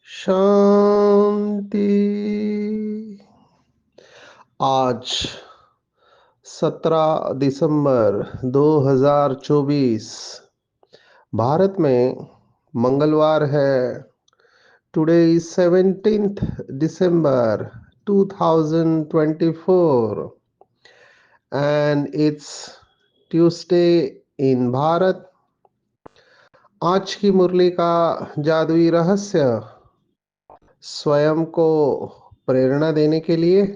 शांति। आज 17 दिसंबर 2024 भारत में मंगलवार है। Today is 17th December 2024 and it's Tuesday in Bharat. आज की मुरली का जादुई रहस्य स्वयं को प्रेरणा देने के लिए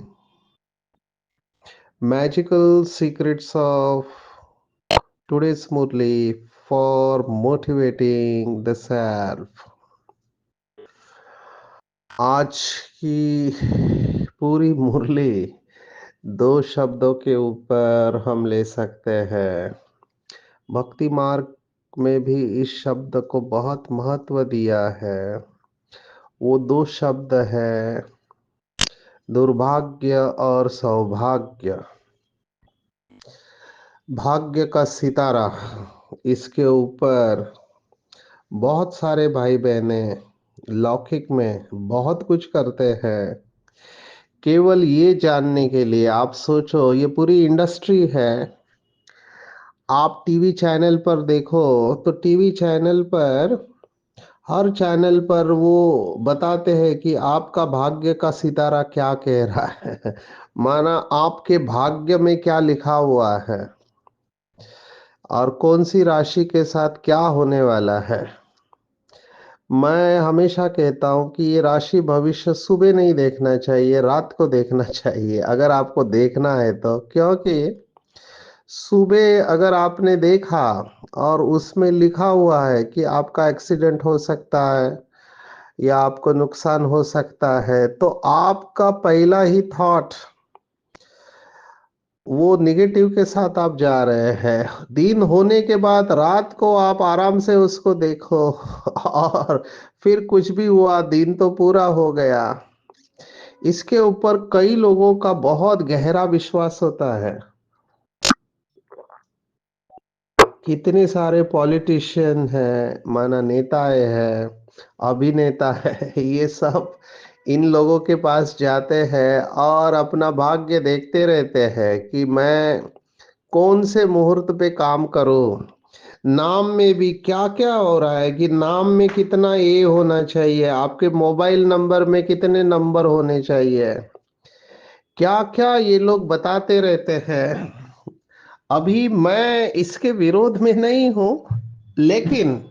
magical secrets of today's Murli for motivating the self। आज की पूरी मुरली दो शब्दों के ऊपर हम ले सकते हैं। भक्ति मार्ग में भी इस शब्द को बहुत महत्व दिया है। वो दो शब्द है दुर्भाग्य और सौभाग्य। भाग्य का सितारा, इसके ऊपर बहुत सारे भाई बहने लौकिक में बहुत कुछ करते हैं केवल ये जानने के लिए। आप सोचो, ये पूरी इंडस्ट्री है। आप टीवी चैनल पर देखो तो टीवी चैनल पर हर चैनल पर वो बताते हैं कि आपका भाग्य का सितारा क्या कह रहा है माना आपके भाग्य में क्या लिखा हुआ है और कौन सी राशि के साथ क्या होने वाला है। मैं हमेशा कहता हूँ कि ये राशि भविष्य सुबह नहीं देखना चाहिए, रात को देखना चाहिए अगर आपको देखना है तो। क्योंकि सुबह अगर आपने देखा और उसमें लिखा हुआ है कि आपका एक्सीडेंट हो सकता है या आपको नुकसान हो सकता है, तो आपका पहला ही थॉट वो निगेटिव के साथ आप जा रहे हैं। दिन होने के बाद रात को आप आराम से उसको देखो और फिर कुछ भी हुआ, दिन तो पूरा हो गया। इसके ऊपर कई लोगों का बहुत गहरा विश्वास होता है। कितने सारे पॉलिटिशियन हैं, माना नेताएं हैं, अभिनेता है, ये सब इन लोगों के पास जाते हैं और अपना भाग्य देखते रहते हैं कि मैं कौन से मुहूर्त पे काम करूं। नाम में भी क्या क्या हो रहा है कि नाम में कितना ए होना चाहिए, आपके मोबाइल नंबर में कितने नंबर होने चाहिए, क्या क्या ये लोग बताते रहते हैं। अभी मैं इसके विरोध में नहीं हूं, लेकिन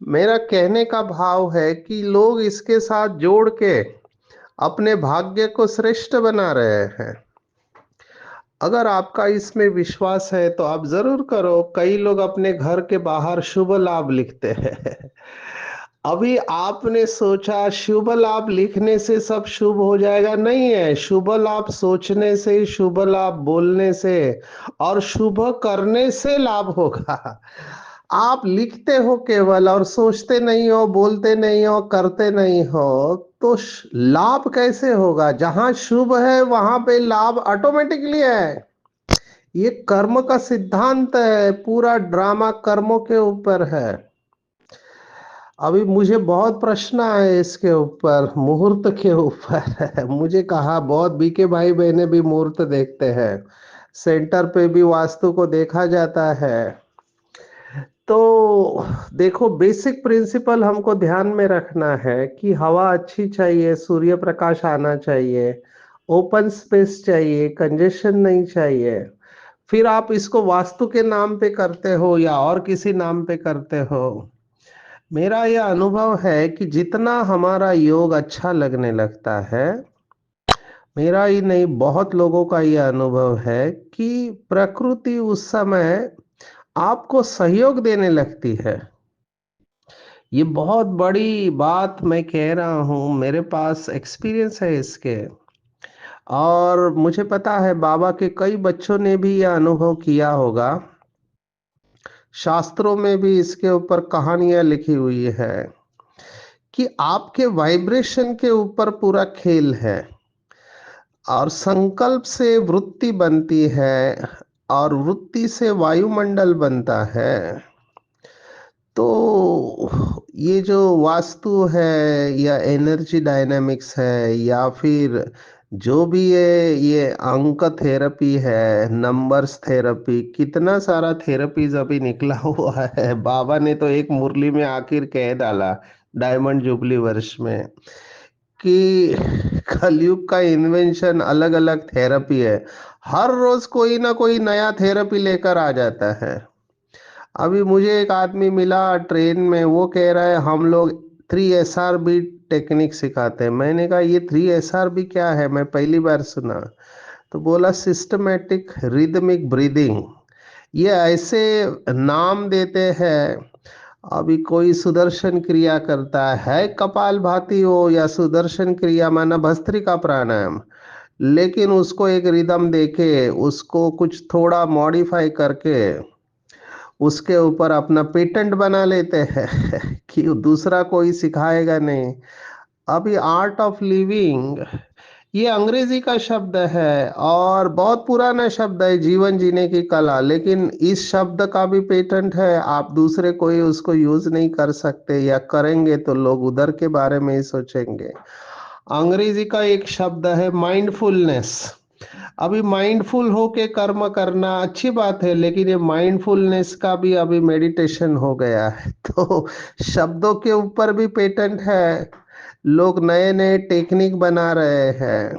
मेरा कहने का भाव है कि लोग इसके साथ जोड़ के अपने भाग्य को श्रेष्ठ बना रहे हैं। अगर आपका इसमें विश्वास है तो आप जरूर करो। कई लोग अपने घर के बाहर शुभ लाभ लिखते हैं। अभी आपने सोचा शुभ लाभ लिखने से सब शुभ हो जाएगा, नहीं है। शुभ लाभ सोचने से, शुभ लाभ बोलने से और शुभ करने से लाभ होगा। आप लिखते हो केवल और सोचते नहीं हो, बोलते नहीं हो, करते नहीं हो, तो लाभ कैसे होगा। जहां शुभ है वहां पे लाभ ऑटोमेटिकली है। ये कर्म का सिद्धांत है, पूरा ड्रामा कर्मों के ऊपर है। अभी मुझे बहुत प्रश्न आए इसके ऊपर, मुहूर्त के ऊपर मुझे कहा बहुत बीके भाई बहने भी मुहूर्त देखते हैं, सेंटर पे भी वास्तु को देखा जाता है। तो देखो, बेसिक प्रिंसिपल हमको ध्यान में रखना है कि हवा अच्छी चाहिए, सूर्य प्रकाश आना चाहिए, ओपन स्पेस चाहिए, कंजेशन नहीं चाहिए। फिर आप इसको वास्तु के नाम पे करते हो या और किसी नाम पे करते हो। मेरा यह अनुभव है कि जितना हमारा योग अच्छा लगने लगता है, मेरा ही नहीं बहुत लोगों का यह अनुभव है कि प्रकृति उस समय आपको सहयोग देने लगती है। ये बहुत बड़ी बात मैं कह रहा हूं, मेरे पास एक्सपीरियंस है इसके। और मुझे पता है बाबा के कई बच्चों ने भी यह अनुभव किया होगा। शास्त्रों में भी इसके ऊपर कहानियां लिखी हुई है कि आपके वाइब्रेशन के ऊपर पूरा खेल है, और संकल्प से वृत्ति बनती है, और वृत्ति से वायुमंडल बनता है। तो ये जो वास्तु है या एनर्जी डायनामिक्स है या फिर जो भी ये अंक थेरेपी है, नंबर्स थेरेपी, कितना सारा थेरेपीज अभी निकला हुआ है। बाबा ने तो एक मुरली में आखिर कह डाला डायमंड जुबली वर्ष में कि कलयुग का इन्वेंशन अलग अलग थेरेपी है। हर रोज कोई ना कोई नया थेरेपी लेकर आ जाता है। अभी मुझे एक आदमी मिला ट्रेन में, वो कह रहा है हम लोग 3 SRB टेक्निक सिखाते हैं। मैंने कहा ये 3 SRB क्या है, मैं पहली बार सुना। तो बोला सिस्टमेटिक रिदमिक ब्रीदिंग। ये ऐसे नाम देते हैं। अभी कोई सुदर्शन क्रिया करता है, कपाल भाती हो या सुदर्शन क्रिया माना भस्त्रिका प्राणायाम, लेकिन उसको एक रिदम देके उसको कुछ थोड़ा मॉडिफाई करके उसके ऊपर अपना पेटेंट बना लेते हैं कि दूसरा कोई सिखाएगा नहीं। अभी आर्ट ऑफ लिविंग ये अंग्रेजी का शब्द है और बहुत पुराना शब्द है, जीवन जीने की कला, लेकिन इस शब्द का भी पेटेंट है। आप दूसरे कोई उसको यूज नहीं कर सकते, या करेंगे तो लोग उधर के बारे में ही सोचेंगे। अंग्रेजी का एक शब्द है माइंडफुलनेस। अभी माइंडफुल होके कर्म करना अच्छी बात है, लेकिन ये माइंडफुलनेस का भी अभी मेडिटेशन हो गया है। तो शब्दों के ऊपर भी पेटेंट है, लोग नए नए टेक्निक बना रहे हैं।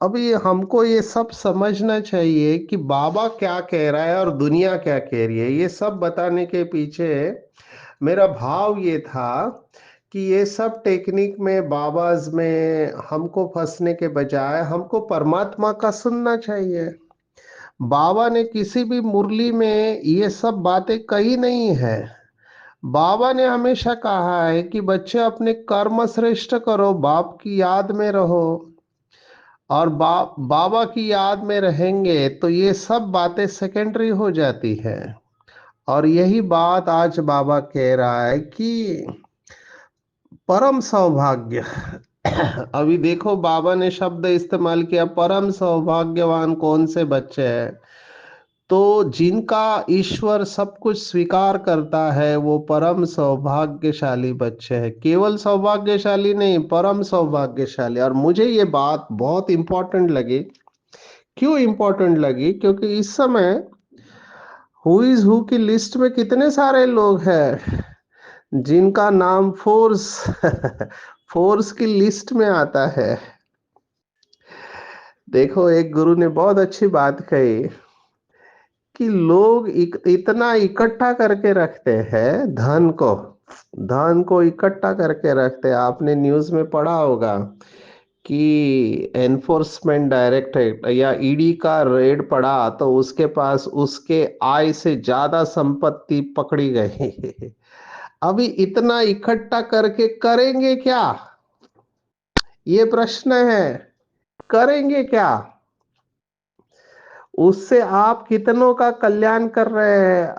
अभी हमको ये सब समझना चाहिए कि बाबा क्या कह रहा है और दुनिया क्या कह रही है। ये सब बताने के पीछे मेरा भाव ये था कि ये सब टेक्निक में, बाबाज में हमको फंसने के बजाय हमको परमात्मा का सुनना चाहिए। बाबा ने किसी भी मुरली में ये सब बातें कही नहीं है। बाबा ने हमेशा कहा है कि बच्चे अपने कर्म श्रेष्ठ करो, बाप की याद में रहो, और बाबा की याद में रहेंगे तो ये सब बातें सेकेंडरी हो जाती है। और यही बात आज बाबा कह रहा है कि परम सौभाग्य। अभी देखो बाबा ने शब्द इस्तेमाल किया, परम सौभाग्यवान कौन से बच्चे हैं। तो जिनका ईश्वर सब कुछ स्वीकार करता है वो परम सौभाग्यशाली बच्चे हैं। केवल सौभाग्यशाली नहीं, परम सौभाग्यशाली। और मुझे ये बात बहुत इंपॉर्टेंट लगी। क्यों इंपॉर्टेंट लगी? क्योंकि इस समय हु इज हु की लिस्ट में कितने सारे लोग हैं जिनका नाम फोर्स फोर्स की लिस्ट में आता है। देखो एक गुरु ने बहुत अच्छी बात कही कि लोग इतना इकट्ठा करके रखते हैं धन को, धन को इकट्ठा करके रखते हैं। आपने न्यूज़ में पढ़ा होगा कि एनफोर्समेंट डायरेक्टरेट या ईडी का रेड पड़ा तो उसके पास उसके आय से ज्यादा संपत्ति पकड़ी गई। अभी इतना इकट्ठा करके करेंगे क्या? ये प्रश्न है, करेंगे क्या? उससे आप कितनों का कल्याण कर रहे हैं?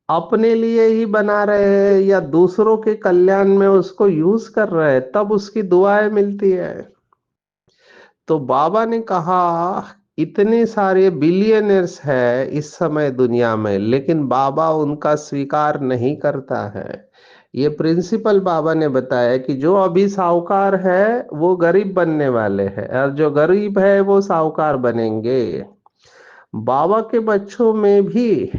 अपने लिए ही बना रहे हैं या दूसरों के कल्याण में उसको यूज कर रहे हैं? तब उसकी दुआएं मिलती है। तो बाबा ने कहा इतने सारे बिलियनर्स है इस समय दुनिया में, लेकिन बाबा उनका स्वीकार नहीं करता है। ये प्रिंसिपल बाबा ने बताया कि जो अभी साहूकार है वो गरीब बनने वाले हैं, और जो गरीब है वो साहूकार बनेंगे। बाबा के बच्चों में भी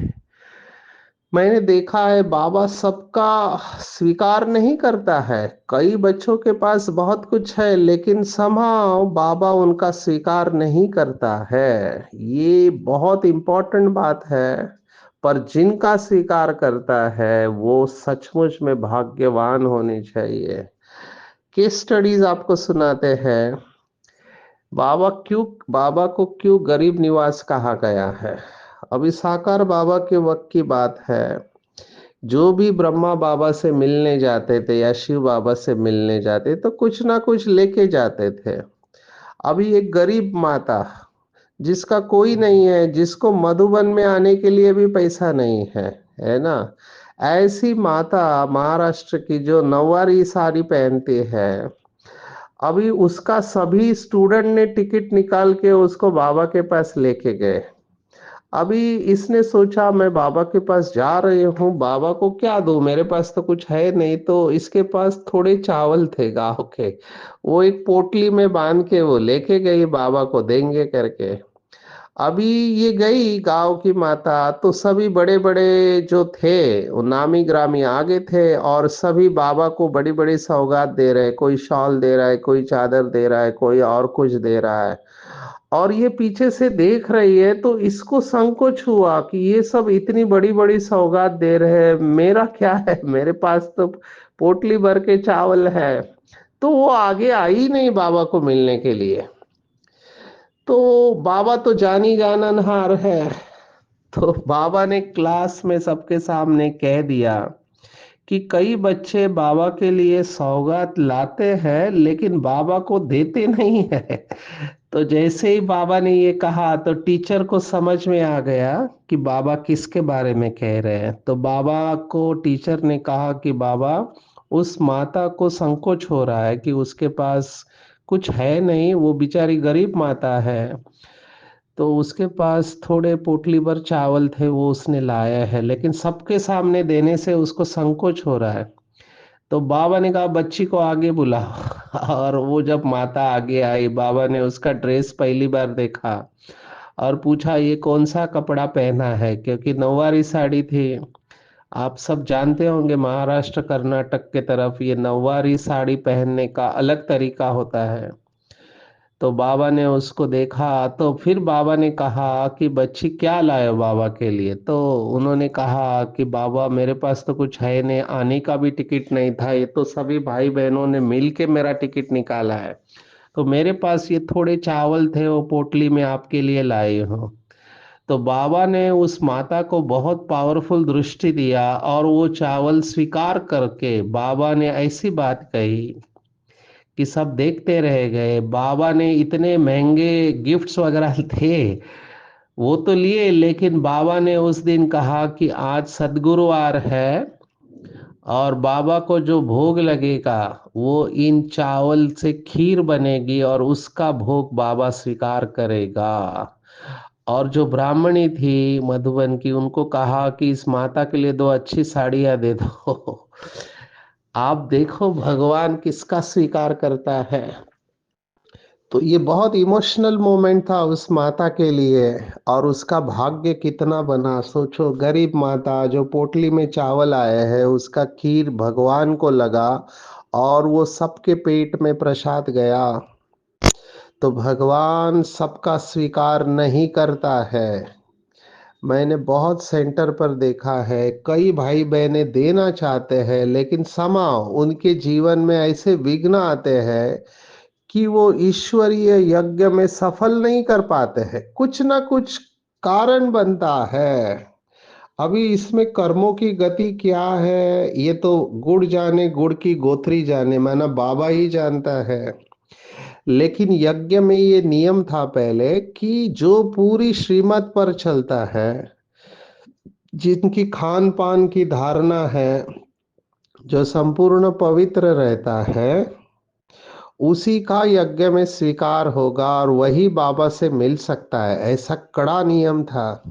मैंने देखा है बाबा सबका स्वीकार नहीं करता है। कई बच्चों के पास बहुत कुछ है लेकिन somehow बाबा उनका स्वीकार नहीं करता है। ये बहुत इंपॉर्टेंट बात है। पर जिनका स्वीकार करता है वो सचमुच में भाग्यवान होने चाहिए। केस स्टडीज आपको सुनाते हैं बाबा को क्यों गरीब निवास कहा गया है। अभी साकार बाबा के वक्त की बात है। जो भी ब्रह्मा बाबा से मिलने जाते थे या शिव बाबा से मिलने जाते तो कुछ ना कुछ लेके जाते थे। अभी एक गरीब माता, जिसका कोई नहीं है, जिसको मधुबन में आने के लिए भी पैसा नहीं है ना? ऐसी माता महाराष्ट्र की जो नौवारी साड़ी पहनती है, अभी उसका सभी स्टूडेंट ने टिकट निकाल के उसको बाबा के पास लेके गए। अभी इसने सोचा मैं बाबा के पास जा रही हूँ, बाबा को क्या दूँ? मेरे पास तो कुछ है नहीं, तो इसके पास थोड़े चावल थे गाँव के। वो एक पोटली में बांध के वो लेके गई, बाबा को देंगे करके। अभी ये गई गांव की माता, तो सभी बड़े बड़े जो थे वो नामी ग्रामी आगे थे, और सभी बाबा को बड़ी बड़ी सौगात दे रहे, कोई शॉल दे रहा है, कोई चादर दे रहा है, कोई और कुछ दे रहा है। और ये पीछे से देख रही है, तो इसको संकोच हुआ कि ये सब इतनी बड़ी बड़ी सौगात दे रहे हैं, मेरा क्या है? मेरे पास तो पोटली भर के चावल है। तो वो आगे आई नहीं बाबा को मिलने के लिए। तो बाबा तो जानी जाननहार है, तो बाबा ने क्लास में सबके सामने कह दिया कि कई बच्चे बाबा के लिए सौगात लाते हैं लेकिन बाबा को देते नहीं है। तो जैसे ही बाबा ने ये कहा, तो टीचर को समझ में आ गया कि बाबा किसके बारे में कह रहे हैं। तो बाबा को टीचर ने कहा कि बाबा, उस माता को संकोच हो रहा है कि उसके पास कुछ है नहीं, वो बेचारी गरीब माता है, तो उसके पास थोड़े पोटली भर चावल थे, वो उसने लाया है, लेकिन सबके सामने देने से उसको संकोच हो रहा है। तो बाबा ने कहा बच्ची को आगे बुलाओ। और वो जब माता आगे आई, बाबा ने उसका ड्रेस पहली बार देखा और पूछा ये कौन सा कपड़ा पहना है, क्योंकि नौवारी साड़ी थी। आप सब जानते होंगे महाराष्ट्र कर्नाटक के तरफ ये नौवारी साड़ी पहनने का अलग तरीका होता है। तो बाबा ने उसको देखा, तो फिर बाबा ने कहा कि बच्ची क्या लाए हो बाबा के लिए? तो उन्होंने कहा कि बाबा मेरे पास तो कुछ है नहीं, आने का भी टिकट नहीं था, ये तो सभी भाई बहनों ने मिल के मेरा टिकट निकाला है, तो मेरे पास ये थोड़े चावल थे, वो पोटली में आपके लिए लाई हूँ। तो बाबा ने उस माता को बहुत पावरफुल दृष्टि दिया, और वो चावल स्वीकार करके बाबा ने ऐसी बात कही कि सब देखते रह गए। बाबा ने इतने महंगे गिफ्ट्स वगैरह थे, वो तो लिए, लेकिन बाबा ने उस दिन कहा कि आज सदगुरुवार है, और बाबा को जो भोग लगेगा वो इन चावल से खीर बनेगी, और उसका भोग बाबा स्वीकार करेगा। और जो ब्राह्मणी थी मधुबन की, उनको कहा कि इस माता के लिए दो अच्छी साड़ियां दे दो। आप देखो भगवान किसका स्वीकार करता है। तो ये बहुत इमोशनल मोमेंट था उस माता के लिए, और उसका भाग्य कितना बना सोचो। गरीब माता जो पोटली में चावल आए हैं, उसका खीर भगवान को लगा, और वो सबके पेट में प्रसाद गया। तो भगवान सबका स्वीकार नहीं करता है। मैंने बहुत सेंटर पर देखा है, कई भाई बहनें देना चाहते हैं, लेकिन समाव उनके जीवन में ऐसे विघ्न आते हैं कि वो ईश्वरीय यज्ञ में सफल नहीं कर पाते हैं, कुछ ना कुछ कारण बनता है। अभी इसमें कर्मों की गति क्या है, ये तो गुड़ जाने, गुड़ की गोथरी जाने, माना बाबा ही जानता है। लेकिन यज्ञ में ये नियम था पहले कि जो पूरी श्रीमत पर चलता है, जिनकी खान पान की धारणा है, जो संपूर्ण पवित्र रहता है, उसी का यज्ञ में स्वीकार होगा, और वही बाबा से मिल सकता है, ऐसा कड़ा नियम था।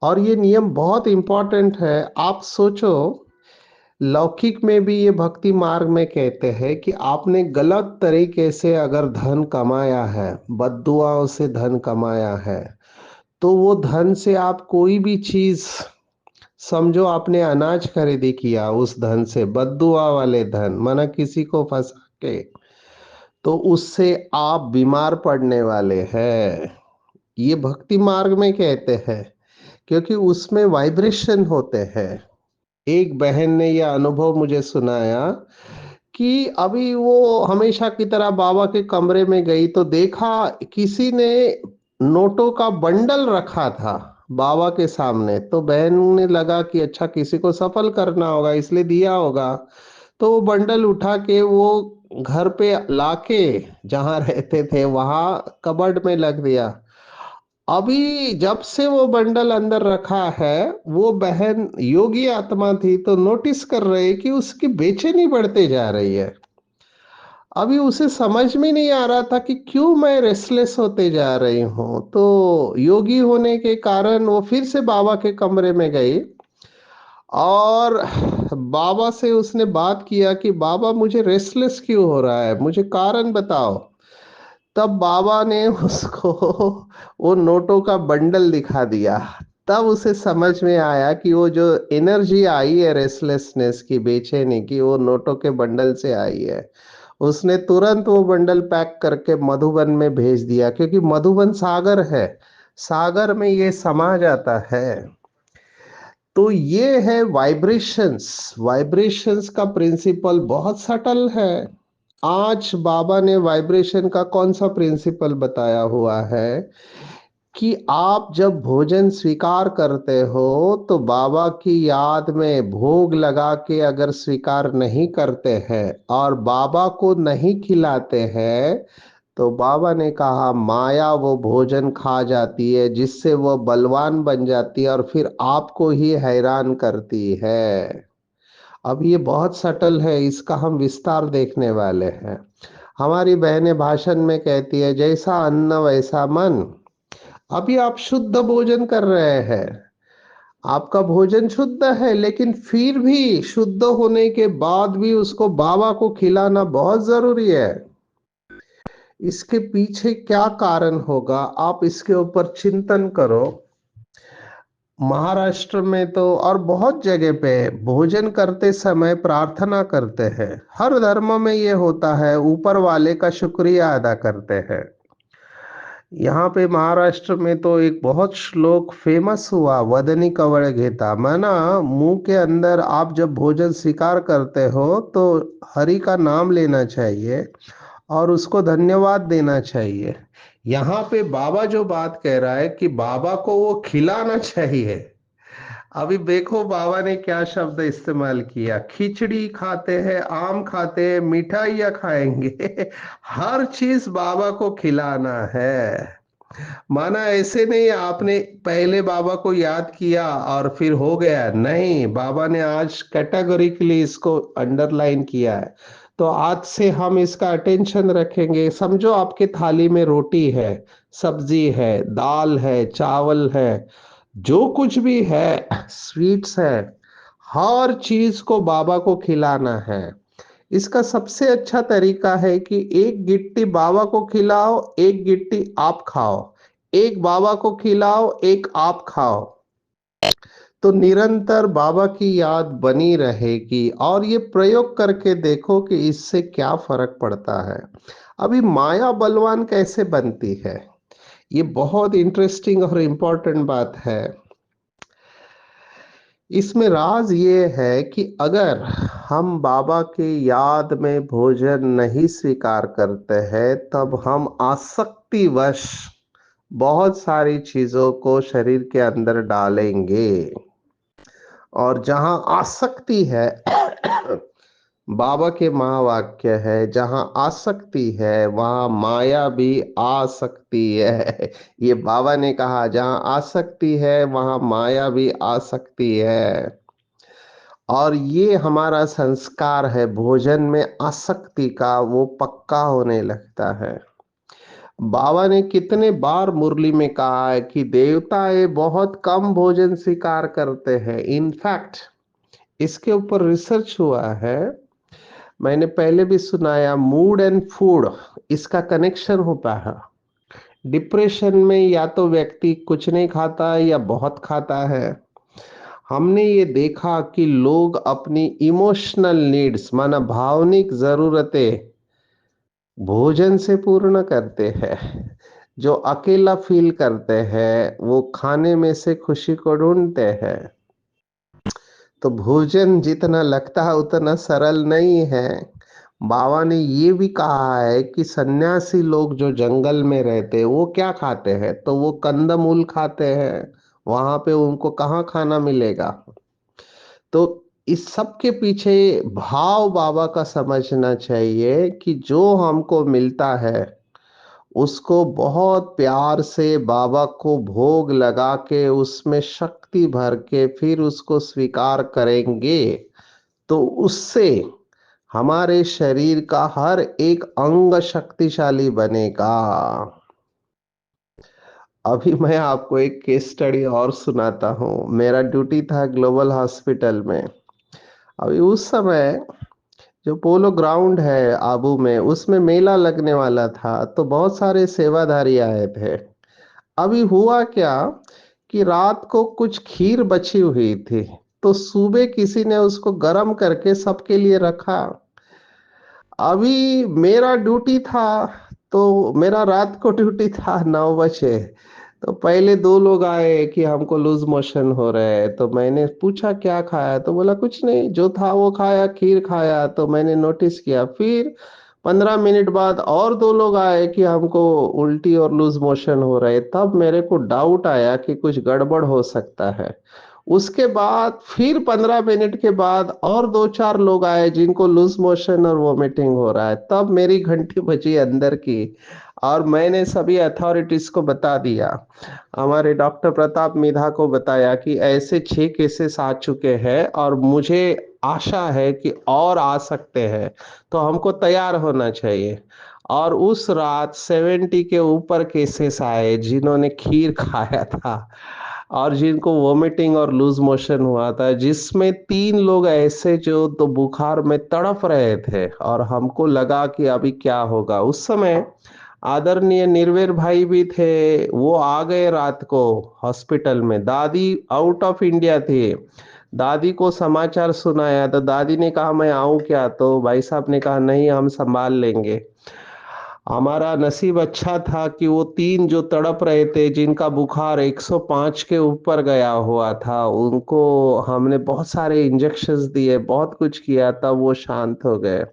और ये नियम बहुत इंपॉर्टेंट है। आप सोचो, लौकिक में भी ये भक्ति मार्ग में कहते हैं कि आपने गलत तरीके से अगर धन कमाया है, बद्दुआओं से धन कमाया है, तो वो धन से आप कोई भी चीज, समझो आपने अनाज खरीदी किया उस धन से, बद्दुआ वाले धन, माना किसी को फंसा के, तो उससे आप बीमार पड़ने वाले हैं। ये भक्ति मार्ग में कहते हैं, क्योंकि उसमें वाइब्रेशन होते हैं। एक बहन ने यह अनुभव मुझे सुनाया कि अभी वो हमेशा की तरह बाबा के कमरे में गई, तो देखा किसी ने नोटों का बंडल रखा था बाबा के सामने। तो बहन ने लगा कि अच्छा किसी को सफल करना होगा, इसलिए दिया होगा। तो वो बंडल उठा के वो घर पे लाके जहाँ रहते थे वहां कबर्ड में लग दिया। अभी जब से वो बंडल अंदर रखा है, वो बहन योगी आत्मा थी तो नोटिस कर रहे कि उसकी बेचैनी बढ़ते जा रही है। अभी उसे समझ में नहीं आ रहा था कि क्यों मैं रेस्टलेस होते जा रही हूँ। तो योगी होने के कारण वो फिर से बाबा के कमरे में गई और बाबा से उसने बात किया कि बाबा मुझे रेस्टलेस क्यों हो रहा है, मुझे कारण बताओ। तब बाबा ने उसको वो नोटों का बंडल दिखा दिया। तब उसे समझ में आया कि वो जो एनर्जी आई है रेस्टलेसनेस की, बेचैनी की, वो नोटों के बंडल से आई है। उसने तुरंत वो बंडल पैक करके मधुबन में भेज दिया, क्योंकि मधुबन सागर है, सागर में ये समा जाता है। तो ये है वाइब्रेशंस। वाइब्रेशंस का प्रिंसिपल बहुत सटल है। आज बाबा ने वाइब्रेशन का कौन सा प्रिंसिपल बताया हुआ है कि आप जब भोजन स्वीकार करते हो तो बाबा की याद में भोग लगा के अगर स्वीकार नहीं करते हैं और बाबा को नहीं खिलाते हैं, तो बाबा ने कहा माया वो भोजन खा जाती है, जिससे वो बलवान बन जाती है और फिर आपको ही हैरान करती है। अब ये बहुत सटल है, इसका हम विस्तार देखने वाले हैं। हमारी बहनें भाषण में कहती है जैसा अन्न वैसा मन। अभी आप शुद्ध भोजन कर रहे हैं, आपका भोजन शुद्ध है, लेकिन फिर भी शुद्ध होने के बाद भी उसको बाबा को खिलाना बहुत जरूरी है। इसके पीछे क्या कारण होगा, आप इसके ऊपर चिंतन करो। महाराष्ट्र में तो और बहुत जगह पे भोजन करते समय प्रार्थना करते हैं। हर धर्म में ये होता है, ऊपर वाले का शुक्रिया अदा करते हैं। यहाँ पे महाराष्ट्र में तो एक बहुत श्लोक फेमस हुआ, वदनी कवळ घेता, माना मुंह के अंदर आप जब भोजन स्वीकार करते हो तो हरि का नाम लेना चाहिए और उसको धन्यवाद देना चाहिए। यहाँ पे बाबा जो बात कह रहा है कि बाबा को वो खिलाना चाहिए। अभी देखो बाबा ने क्या शब्द इस्तेमाल किया, खिचड़ी खाते हैं, आम खाते हैं, मिठाइयाँ खाएंगे हर चीज बाबा को खिलाना है। माना ऐसे नहीं आपने पहले बाबा को याद किया और फिर हो गया, नहीं, बाबा ने आज कैटेगोरिकली इसको अंडरलाइन किया है। तो आज से हम इसका अटेंशन रखेंगे। समझो आपके थाली में रोटी है, सब्जी है, दाल है, चावल है, जो कुछ भी है, स्वीट्स है, हर चीज को बाबा को खिलाना है। इसका सबसे अच्छा तरीका है कि एक गिट्टी बाबा को खिलाओ, एक गिट्टी आप खाओ। एक बाबा को खिलाओ, एक आप खाओ। तो निरंतर बाबा की याद बनी रहेगी और ये प्रयोग करके देखो कि इससे क्या फर्क पड़ता है। अभी माया बलवान कैसे बनती है, ये बहुत इंटरेस्टिंग और इम्पोर्टेंट बात है। इसमें राज ये है कि अगर हम बाबा की याद में भोजन नहीं स्वीकार करते हैं, तब हम आसक्तिवश बहुत सारी चीजों को शरीर के अंदर डालेंगे। और जहां आसक्ति है बाबा के महावाक्य है, जहां आसक्ति है वहां माया भी आ सकती है। ये बाबा ने कहा जहां आसक्ति है वहां माया भी आ सकती है। और ये हमारा संस्कार है, भोजन में आसक्ति का वो पक्का होने लगता है। बाबा ने कितने बार मुरली में कहा है कि देवताएं बहुत कम भोजन स्वीकार करते हैं। इनफैक्ट इसके ऊपर रिसर्च हुआ है, मैंने पहले भी सुनाया, मूड एंड फूड, इसका कनेक्शन होता है। डिप्रेशन में या तो व्यक्ति कुछ नहीं खाता है या बहुत खाता है। हमने ये देखा कि लोग अपनी इमोशनल नीड्स, माना भावनिक जरूरतें, भोजन से पूर्ण करते हैं। जो अकेला फील करते हैं वो खाने में से खुशी को ढूंढते हैं। तो भोजन जितना लगता है उतना सरल नहीं है। बाबा ने ये भी कहा है कि सन्यासी लोग जो जंगल में रहते हैं वो क्या खाते हैं, तो वो कंदमूल खाते हैं। वहां पे उनको कहाँ खाना मिलेगा। तो इस सब के पीछे भाव बाबा का समझना चाहिए कि जो हमको मिलता है उसको बहुत प्यार से बाबा को भोग लगा के उसमें शक्ति भर के फिर उसको स्वीकार करेंगे तो उससे हमारे शरीर का हर एक अंग शक्तिशाली बनेगा। अभी मैं आपको एक केस स्टडी और सुनाता हूँ। मेरा ड्यूटी था ग्लोबल हॉस्पिटल में। अभी उस समय जो पोलो ग्राउंड है आबू में, उसमें मेला लगने वाला था, तो बहुत सारे सेवाधारी आए थे। अभी हुआ क्या कि रात को कुछ खीर बची हुई थी, तो सुबह किसी ने उसको गर्म करके सबके लिए रखा। अभी मेरा ड्यूटी था, तो मेरा रात को ड्यूटी था 9 बजे। तो पहले दो लोग आए कि हमको लूज मोशन हो रहा है, तो मैंने पूछा क्या खाया, तो बोला कुछ नहीं, जो था वो खाया, खीर खाया। तो मैंने नोटिस किया। फिर 15 मिनट बाद और दो लोग आए कि हमको उल्टी और लूज मोशन हो रहे। तब मेरे को डाउट आया कि कुछ गड़बड़ हो सकता है। उसके बाद फिर 15 मिनट के बाद और दो चार लोग आए जिनको लूज मोशन और वोमिटिंग हो रहा है। तब मेरी घंटी बजी अंदर की, और मैंने सभी अथॉरिटीज को बता दिया। हमारे डॉक्टर प्रताप मिधा को बताया कि ऐसे 6 केसेस आ चुके हैं और मुझे आशा है कि और आ सकते हैं, तो हमको तैयार होना चाहिए। और उस रात 70 के ऊपर केसेस आए जिन्होंने खीर खाया था और जिनको वोमिटिंग और लूज मोशन हुआ था, जिसमें 3 लोग ऐसे जो तो बुखार में तड़प रहे थे और हमको लगा कि अभी क्या होगा। उस समय आदरणीय निर्वेर भाई भी थे, वो आ गए रात को हॉस्पिटल में। दादी आउट ऑफ इंडिया थी। दादी को समाचार सुनाया तो दादी ने कहा मैं आऊं क्या, तो भाई साहब ने कहा नहीं, हम संभाल लेंगे। हमारा नसीब अच्छा था कि वो 3 जो तड़प रहे थे, जिनका बुखार 105 के ऊपर गया हुआ था, उनको हमने बहुत सारे इंजेक्शंस दिए, बहुत कुछ किया, तब वो शांत हो गए।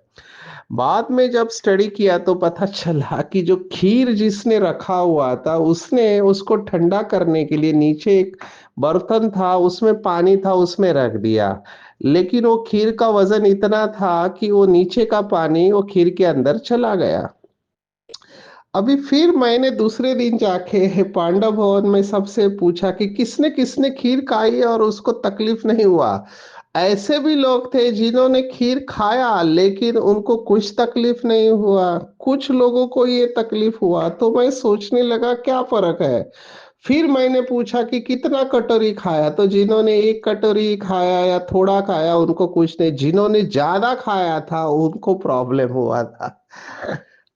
बाद में जब स्टडी किया तो पता चला कि जो खीर जिसने रखा हुआ था, उसने उसको ठंडा करने के लिए नीचे एक बर्तन था, उसमें पानी था, उसमें रख दिया। लेकिन वो खीर का वजन इतना था कि वो नीचे का पानी वो खीर के अंदर चला गया। अभी फिर मैंने दूसरे दिन जाके पांडव भवन में सबसे पूछा कि किसने किसने खीर खाई और उसको तकलीफ नहीं हुआ। ऐसे भी लोग थे जिन्होंने खीर खाया लेकिन उनको कुछ तकलीफ नहीं हुआ, कुछ लोगों को ये तकलीफ हुआ। तो मैं सोचने लगा क्या फर्क है। फिर मैंने पूछा कि कितना कटोरी खाया, तो जिन्होंने एक कटोरी खाया या थोड़ा खाया उनको कुछ नहीं, जिन्होंने ज्यादा खाया था उनको प्रॉब्लम हुआ था।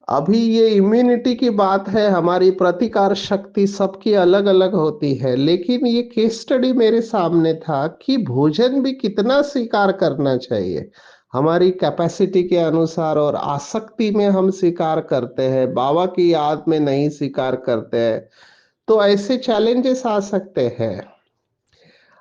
अभी ये इम्यूनिटी की बात है, हमारी प्रतिकार शक्ति सबकी अलग अलग होती है, लेकिन ये केस स्टडी मेरे सामने था कि भोजन भी कितना स्वीकार करना चाहिए। हमारी कैपेसिटी के अनुसार और आसक्ति में हम स्वीकार करते हैं, बाबा की याद में नहीं स्वीकार करते हैं, तो ऐसे चैलेंजेस आ सकते हैं।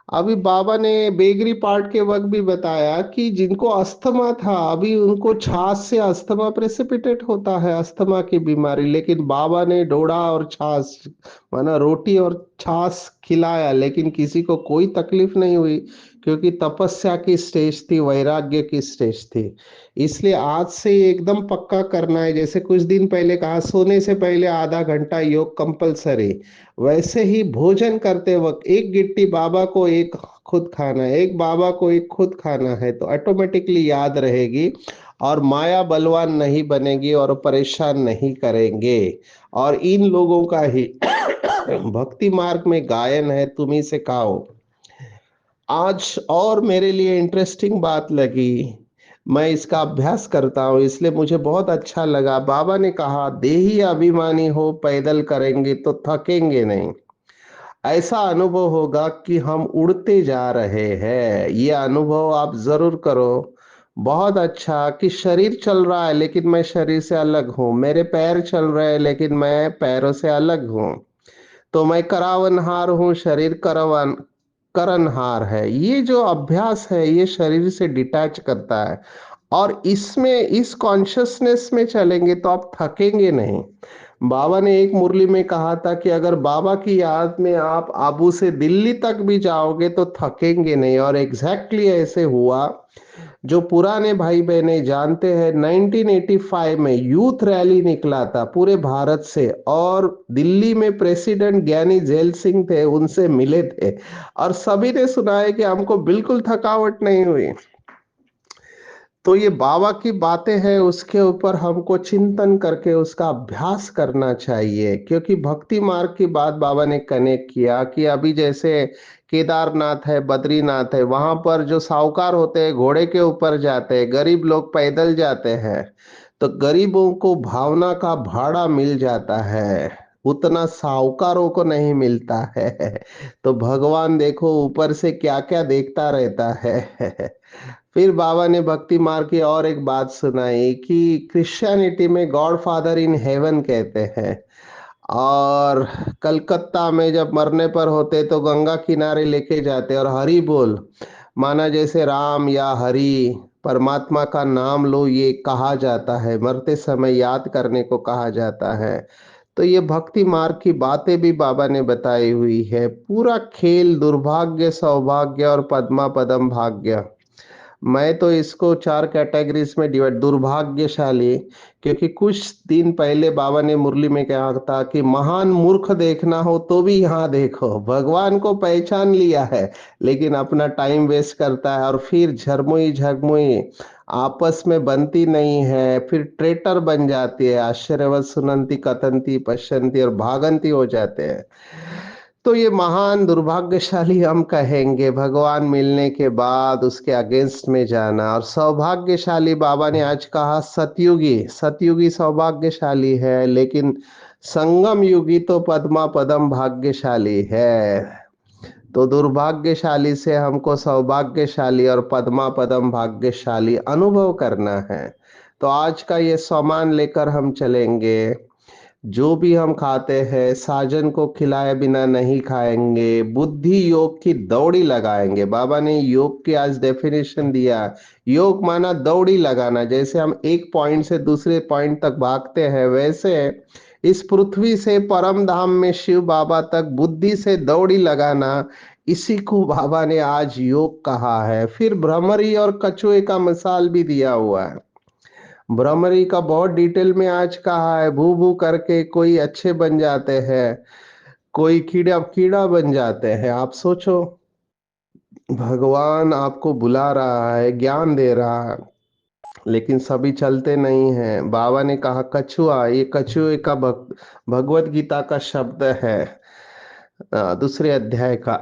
अभी बाबा ने बेगरी पार्ट के वक्त भी बताया कि जिनको अस्थमा था, अभी उनको छाछ से अस्थमा प्रेसिपिटेट होता है, अस्थमा की बीमारी, लेकिन बाबा ने डोडा और छाछ माना रोटी और छाछ खिलाया, लेकिन किसी को कोई तकलीफ नहीं हुई, क्योंकि तपस्या की स्टेज थी, वैराग्य की स्टेज थी। इसलिए आज से ये एकदम पक्का करना है। जैसे कुछ दिन पहले कहा सोने से पहले आधा घंटा योग कंपलसरी, वैसे ही भोजन करते वक्त एक गिट्टी बाबा को एक खुद खाना है, एक बाबा को एक खुद खाना है, तो ऑटोमेटिकली याद रहेगी और माया बलवान नहीं बनेगी और परेशान नहीं करेंगे। और इन लोगों का ही भक्ति मार्ग में गायन है, तुम्ही से खाओ। आज और मेरे लिए इंटरेस्टिंग बात लगी, मैं इसका अभ्यास करता हूँ इसलिए मुझे बहुत अच्छा लगा। बाबा ने कहा देही अभिमानी हो पैदल करेंगे तो थकेंगे नहीं, ऐसा अनुभव होगा कि हम उड़ते जा रहे हैं। ये अनुभव आप जरूर करो। बहुत अच्छा कि शरीर चल रहा है लेकिन मैं शरीर से अलग हूँ, मेरे पैर चल रहे हैं लेकिन मैं पैरों से अलग हूँ। तो मैं करावनहार हूँ, शरीर करवन करनहार है। ये जो अभ्यास है ये शरीर से डिटैच करता है, और इसमें इस कॉन्शियसनेस में चलेंगे तो आप थकेंगे नहीं। बाबा ने एक मुरली में कहा था कि अगर बाबा की याद में आप आबू से दिल्ली तक भी जाओगे तो थकेंगे नहीं, और एग्जैक्टली ऐसे हुआ। जो पुराने भाई बहने जानते हैं, 1985 में यूथ रैली निकला था पूरे भारत से, और दिल्ली में प्रेसिडेंट ज्ञानी जैल सिंह थे, उनसे मिले थे, और सभी ने सुना है कि हमको बिल्कुल थकावट नहीं हुई। तो ये बाबा की बातें हैं, उसके ऊपर हमको चिंतन करके उसका अभ्यास करना चाहिए, क्योंकि भक्ति मार्ग की बात बाबा ने कनेक्ट किया कि अभी जैसे केदारनाथ है, बद्रीनाथ है, वहां पर जो साहूकार होते हैं घोड़े के ऊपर जाते हैं, गरीब लोग पैदल जाते हैं, तो गरीबों को भावना का भाड़ा मिल जाता है, उतना साहूकारों को नहीं मिलता है। तो भगवान देखो ऊपर से क्या क्या देखता रहता है। फिर बाबा ने भक्ति मार्ग की और एक बात सुनाई कि क्रिश्चियनिटी में गॉड फादर इन हेवन कहते हैं, और कलकत्ता में जब मरने पर होते तो गंगा किनारे लेके जाते और हरि बोल, माना जैसे राम या हरि, परमात्मा का नाम लो, ये कहा जाता है, मरते समय याद करने को कहा जाता है। तो ये भक्ति मार्ग की बातें भी बाबा ने बताई हुई है। पूरा खेल दुर्भाग्य, सौभाग्य और पद्मा पदम भाग्य, मैं तो इसको चार कैटेगरीज में डिवाइड, दुर्भाग्यशाली, क्योंकि कुछ दिन पहले बाबा ने मुरली में कहा था कि महान मूर्ख देखना हो तो भी यहाँ देखो, भगवान को पहचान लिया है लेकिन अपना टाइम वेस्ट करता है, और फिर झरमुई झगमुई आपस में बनती नहीं है, फिर ट्रेटर बन जाती है, आश्चर्यवत सुनंती कथंती पश्यंती और भागंती हो जाते हैं। तो ये महान दुर्भाग्यशाली हम कहेंगे भगवान मिलने के बाद उसके अगेंस्ट में जाना, और सौभाग्यशाली बाबा ने आज कहा सतयुगी, सतयुगी सौभाग्यशाली है, लेकिन संगम युगी तो पद्मा पदम भाग्यशाली है। तो दुर्भाग्यशाली से हमको सौभाग्यशाली और पद्मा पदम भाग्यशाली अनुभव करना है। तो आज का ये सामान लेकर हम चलेंगे। जो भी हम खाते हैं साजन को खिलाए बिना नहीं खाएंगे, बुद्धि योग की दौड़ी लगाएंगे। बाबा ने योग की आज डेफिनेशन दिया, योग माना दौड़ी लगाना, जैसे हम एक पॉइंट से दूसरे पॉइंट तक भागते हैं, वैसे इस पृथ्वी से परम धाम में शिव बाबा तक बुद्धि से दौड़ी लगाना, इसी को बाबा ने आज योग कहा है। फिर भ्रमरी और कछुए का मिसाल भी दिया हुआ है। भ्रमरी का बहुत डिटेल में आज कहा है, भू भू करके कोई अच्छे बन जाते हैं, कोई कीड़ा कीड़ा बन जाते हैं। आप सोचो, भगवान आपको बुला रहा है, ज्ञान दे रहा है, लेकिन सभी चलते नहीं हैं। बाबा ने कहा कछुआ, ये कछुए का भगवत गीता का शब्द है, दूसरे अध्याय का।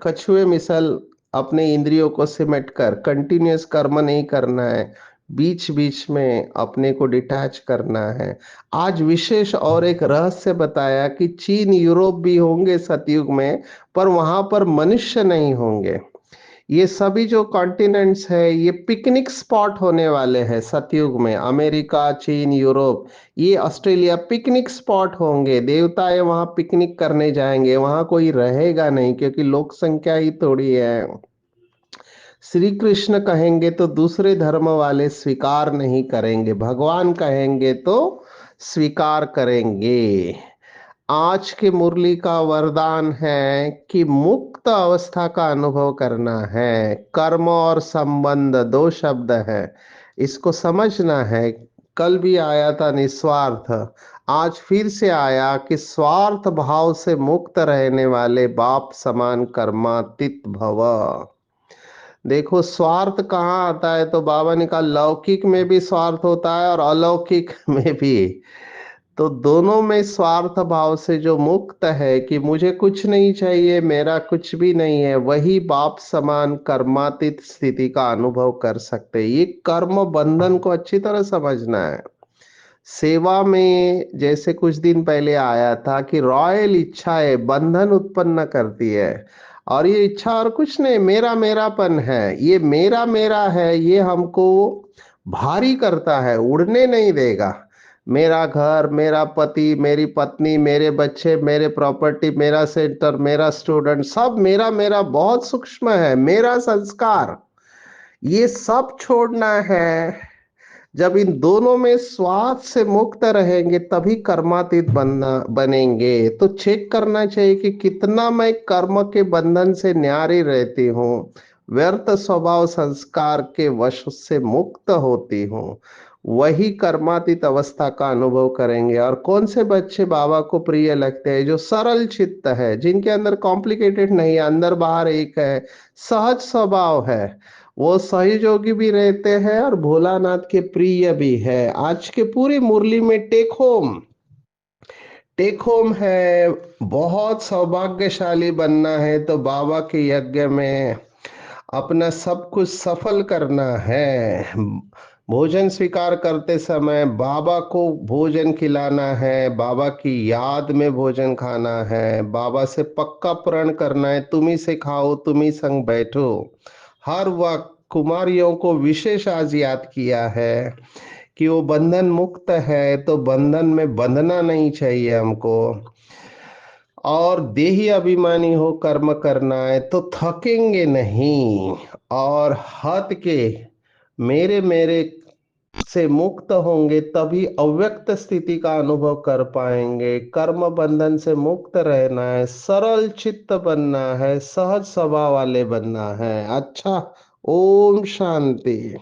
कछुए मिसल अपने इंद्रियों को सिमट कर कंटिन्यूअस कर्म नहीं करना है, बीच बीच में अपने को डिटैच करना है। आज विशेष और एक रहस्य बताया कि चीन यूरोप भी होंगे सतयुग में, पर वहां पर मनुष्य नहीं होंगे। ये सभी जो कॉन्टिनेंट्स है ये पिकनिक स्पॉट होने वाले हैं सतयुग में, अमेरिका, चीन, यूरोप, ये ऑस्ट्रेलिया पिकनिक स्पॉट होंगे। देवताएं वहां पिकनिक करने जाएंगे, वहां कोई रहेगा नहीं क्योंकि लोक संख्या ही थोड़ी है। श्री कृष्ण कहेंगे तो दूसरे धर्म वाले स्वीकार नहीं करेंगे, भगवान कहेंगे तो स्वीकार करेंगे। आज की मुरली का वरदान है कि मुक्त अवस्था का अनुभव करना है। कर्म और संबंध दो शब्द है, इसको समझना है। कल भी आया था निस्वार्थ, आज फिर से आया कि स्वार्थ भाव से मुक्त रहने वाले बाप समान कर्मातीत भव। देखो स्वार्थ कहाँ आता है, तो बाबा ने कहा लौकिक में भी स्वार्थ होता है और अलौकिक में भी। तो दोनों में स्वार्थ भाव से जो मुक्त है कि मुझे कुछ नहीं चाहिए, मेरा कुछ भी नहीं है, वही बाप समान कर्मातीत स्थिति का अनुभव कर सकते हैं। ये कर्म बंधन को अच्छी तरह समझना है। सेवा में जैसे कुछ दिन पहले आया था कि रॉयल इच्छाएं बंधन उत्पन्न करती है, और ये इच्छा और कुछ नहीं, मेरा मेरापन है, ये मेरा मेरा है, ये हमको भारी करता है, उड़ने नहीं देगा। मेरा घर, मेरा पति, मेरी पत्नी, मेरे बच्चे, मेरे प्रॉपर्टी, मेरा सेंटर, मेरा स्टूडेंट, सब मेरा मेरा बहुत सूक्ष्म है, मेरा संस्कार, ये सब छोड़ना है। जब इन दोनों में स्वाद से मुक्त रहेंगे तभी कर्मातीत बनना बनेंगे। तो चेक करना चाहिए कि कितना मैं कर्म के बंधन से न्यारी रहती हूँ, व्यर्थ स्वभाव संस्कार के वश से मुक्त होती हूँ। वही कर्मातीत अवस्था का अनुभव करेंगे। और कौन से बच्चे बाबा को प्रिय लगते हैं? जो सरल चित्त है, जिनके अंदर कॉम्प्लिकेटेड नहीं है, अंदर बाहर एक है, सहज स्वभाव है, वो सहयोगी भी रहते हैं और भोलानाथ के प्रिय भी है। आज के पूरी मुरली में टेक होम है, बहुत सौभाग्यशाली बनना है तो बाबा के यज्ञ में अपना सब कुछ सफल करना है। भोजन स्वीकार करते समय बाबा को भोजन खिलाना है, बाबा की याद में भोजन खाना है, बाबा से पक्का प्रण करना है, तुम ही से खाओ, तुम ही संग बैठो। हर वक्त कुमारियों को विशेष आज याद किया है कि वो बंधन मुक्त है, तो बंधन में बंधना नहीं चाहिए हमको। और देही अभिमानी हो कर्म करना है तो थकेंगे नहीं। और हट के मेरे मेरे से मुक्त होंगे तभी अव्यक्त स्थिति का अनुभव कर पाएंगे। कर्म बंधन से मुक्त रहना है, सरल चित्त बनना है, सहज स्वभाव वाले बनना है। अच्छा, ओम शांति।